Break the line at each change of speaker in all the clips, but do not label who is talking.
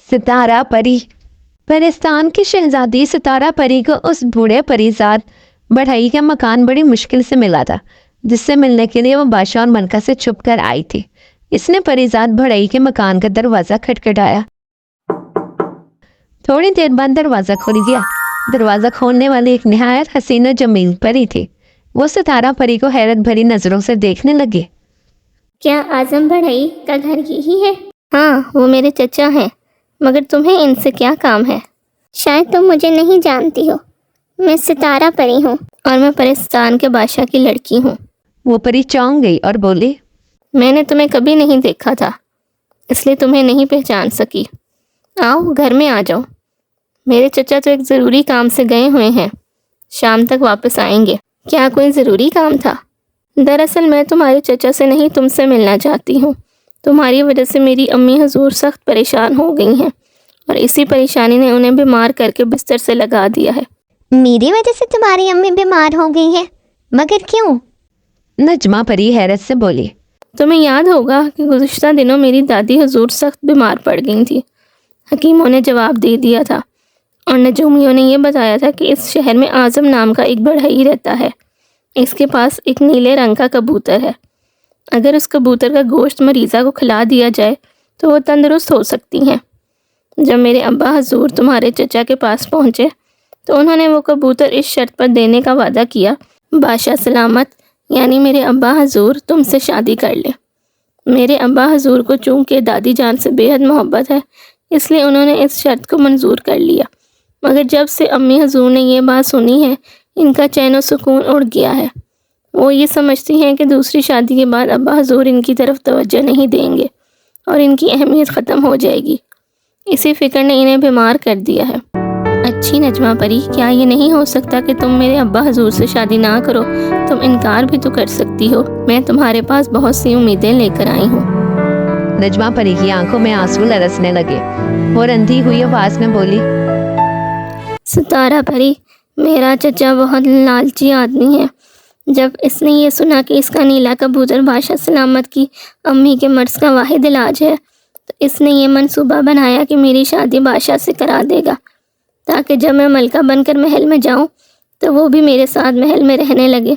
ستارہ پری۔ پرستان کی شہزادی ستارہ پری کو اس بوڑھے پریزاد بڑھئی کا مکان بڑی مشکل سے ملا تھا، جس سے ملنے کے لیے وہ بادشاہ اور ملکہ سے چھپ کر آئی تھی۔ اس نے پریزاد بڑھئی کے مکان کا دروازہ کھٹکھٹایا۔ تھوڑی دیر بعد دروازہ کھل گیا۔ دروازہ کھولنے والی ایک نہایت حسین و جمیل پری تھی۔ وہ ستارہ پری کو حیرت بھری نظروں سے دیکھنے لگے۔
کیا اعظم بڑھئی کا گھر یہی ہے؟ ہاں، وہ میرے چچا ہیں، مگر تمہیں ان سے کیا کام ہے؟ شاید تم مجھے نہیں جانتی ہو، میں ستارہ پری ہوں اور میں پرستان کے بادشاہ کی لڑکی ہوں۔
وہ پری چونک گئی اور بولی،
میں نے تمہیں کبھی نہیں دیکھا تھا، اس لیے تمہیں نہیں پہچان سکی۔ آؤ گھر میں آ جاؤ۔ میرے چچا تو ایک ضروری کام سے گئے ہوئے ہیں، شام تک واپس آئیں گے۔ کیا کوئی ضروری کام تھا؟ دراصل میں تمہارے چچا سے نہیں، تم سے ملنا چاہتی ہوں۔ تمہاری وجہ سے میری امی حضور سخت پریشان ہو گئی ہیں، اور اسی پریشانی نے انہیں بیمار کر کے بستر سے لگا دیا ہے۔
میری وجہ سے تمہاری امی بیمار ہو گئی ہیں؟ مگر کیوں؟
نجمہ پری حیرت سے بولی۔
تمہیں یاد ہوگا کہ گزشتہ دنوں میری دادی حضور سخت بیمار پڑ گئی تھی۔ حکیموں نے جواب دے دیا تھا اور نجومیوں نے یہ بتایا تھا کہ اس شہر میں اعظم نام کا ایک بڑھئی رہتا ہے۔ اس کے پاس ایک نیلے رنگ کا کبوتر ہے۔ اگر اس کبوتر کا گوشت مریضہ کو کھلا دیا جائے تو وہ تندرست ہو سکتی ہیں۔ جب میرے ابا حضور تمہارے چچا کے پاس پہنچے تو انہوں نے وہ کبوتر اس شرط پر دینے کا وعدہ کیا، بادشاہ سلامت یعنی میرے ابا حضور تم سے شادی کر لے۔ میرے ابا حضور کو چونکہ دادی جان سے بے حد محبت ہے، اس لیے انہوں نے اس شرط کو منظور کر لیا۔ مگر جب سے امی حضور نے یہ بات سنی ہے، ان کا چین و سکون اڑ گیا ہے۔ وہ یہ سمجھتی ہیں کہ دوسری شادی کے بعد ابا حضور ان کی طرف توجہ نہیں دیں گے اور ان کی اہمیت ختم ہو جائے گی۔ اسی فکر نے انہیں بیمار کر دیا ہے۔ اچھی نجمہ پری، کیا یہ نہیں ہو سکتا کہ تم میرے ابا حضور سے شادی نہ کرو؟ تم انکار بھی تو کر سکتی ہو۔ میں تمہارے پاس بہت سی امیدیں لے کر آئی ہوں۔
نجمہ پری کی آنکھوں میں آنسو لرزنے لگے اور اندھی ہوئی آواز میں بولی،
ستارہ پری، میرا چچا بہت لالچی آدمی ہے۔ جب اس نے یہ سنا کہ اس کا نیلا کبوتر بادشاہ سلامت کی امی کے مرض کا واحد علاج ہے تو اس نے یہ منصوبہ بنایا کہ میری شادی بادشاہ سے کرا دے گا، تاکہ جب میں ملکہ بن کر محل میں جاؤں تو وہ بھی میرے ساتھ محل میں رہنے لگے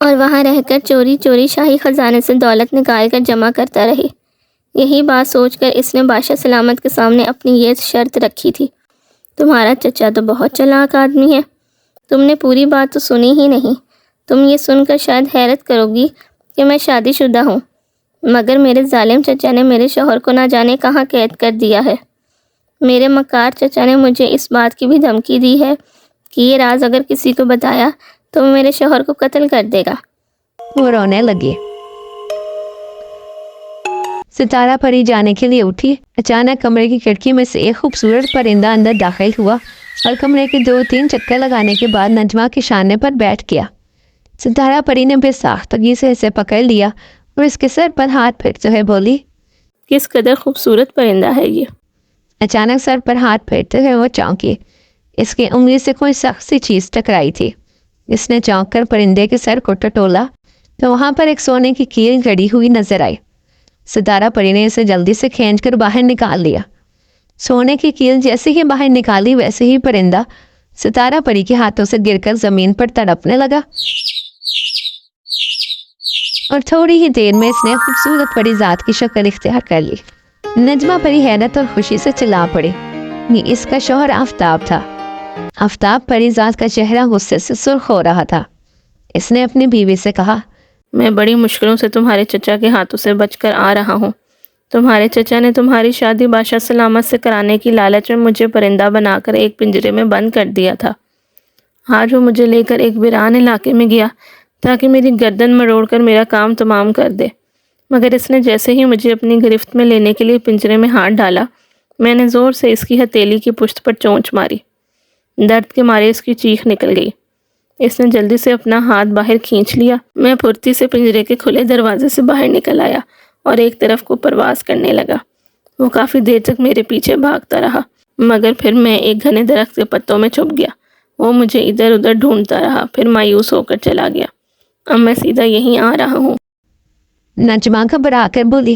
اور وہاں رہ کر چوری چوری شاہی خزانے سے دولت نکال کر جمع کرتا رہے۔ یہی بات سوچ کر اس نے بادشاہ سلامت کے سامنے اپنی یہ شرط رکھی تھی۔ تمہارا چچا تو بہت چلاک آدمی ہے، تم نے پوری بات تو سنی ہی نہیں۔ تم یہ سن کر شاید حیرت کرو گی کہ میں شادی شدہ ہوں، مگر میرے ظالم چچا نے میرے شوہر کو نہ جانے کہاں قید کر دیا ہے۔ میرے مکار چچا نے مجھے اس بات کی بھی دھمکی دی ہے کہ یہ راز اگر کسی کو بتایا تو وہ میرے شوہر کو قتل کر دے گا۔
وہ رونے لگی۔ ستارہ پری جانے کے لیے اٹھی۔ اچانک کمرے کی کھڑکی میں سے ایک خوبصورت پرندہ اندر داخل ہوا اور کمرے کے 2-3 چکر لگانے کے بعد نجمہ کے شانے پر بیٹھ گیا۔ ستارہ پری نے بے ساختگی سے اسے پکڑ لیا اور اس کے سر پر ہاتھ پھیرتے ہوئے بولی،
کس قدر خوبصورت پرندہ ہے یہ۔
اچانک سر پر ہاتھ پھیرتے ہوئے وہ چونکی۔ اس کی انگلی سے کوئی سخت سی چیز ٹکرائی تھی۔ اس نے چونک کر پرندے کے سر کو ٹٹولا تو وہاں پر ایک سونے کی کیل گڑی ہوئی نظر آئی۔ ستارہ پری نے اسے جلدی سے کھینچ کر باہر نکال لیا۔ سونے کی کیل جیسے ہی باہر نکالی ویسے ہی پرندہ ستارہ پری کے ہاتھوں سے گر کر زمین پر تڑپنے لگا اور تھوڑی ہی دیر میں اس نے خوبصورت پری ذات کی شکل اختیار کر لی۔ نجمہ پری حیرت اور خوشی سے چلا پڑی۔ یہ اس کا شوہر آفتاب تھا۔ آفتاب پری ذات کا چہرہ غصے سے سرخ ہو رہا تھا۔ اس نے اپنی بیوی سے کہا،
میں بڑی مشکلوں سے تمہارے چچا کے ہاتھوں سے بچ کر آ رہا ہوں۔ تمہارے چچا نے تمہاری شادی بادشاہ سلامت سے کرانے کی لالچ میں مجھے پرندہ بنا کر ایک پنجرے میں بند کر دیا تھا۔ آج وہ مجھے لے کر ایک ویران علاقے میں گیا تاکہ میری گردن مروڑ کر میرا کام تمام کر دے، مگر اس نے جیسے ہی مجھے اپنی گرفت میں لینے کے لیے پنجرے میں ہاتھ ڈالا، میں نے زور سے اس کی ہتھیلی کی پشت پر چونچ ماری۔ درد کے مارے اس کی چیخ نکل گئی۔ اس نے جلدی سے اپنا ہاتھ باہر کھینچ لیا۔ میں پھرتی سے پنجرے کے کھلے دروازے سے باہر نکل آیا اور ایک طرف کو پرواز کرنے لگا۔ وہ کافی دیر تک میرے پیچھے بھاگتا رہا، مگر پھر میں ایک گھنے درخت کے پتوں میں چھپ گیا۔ وہ مجھے ادھر ادھر ڈھونڈتا رہا، پھر مایوس ہو کر چلا گیا۔ اب میں سیدھا یہیں آ رہا ہوں۔
نجمہ گھبرا کر بولی،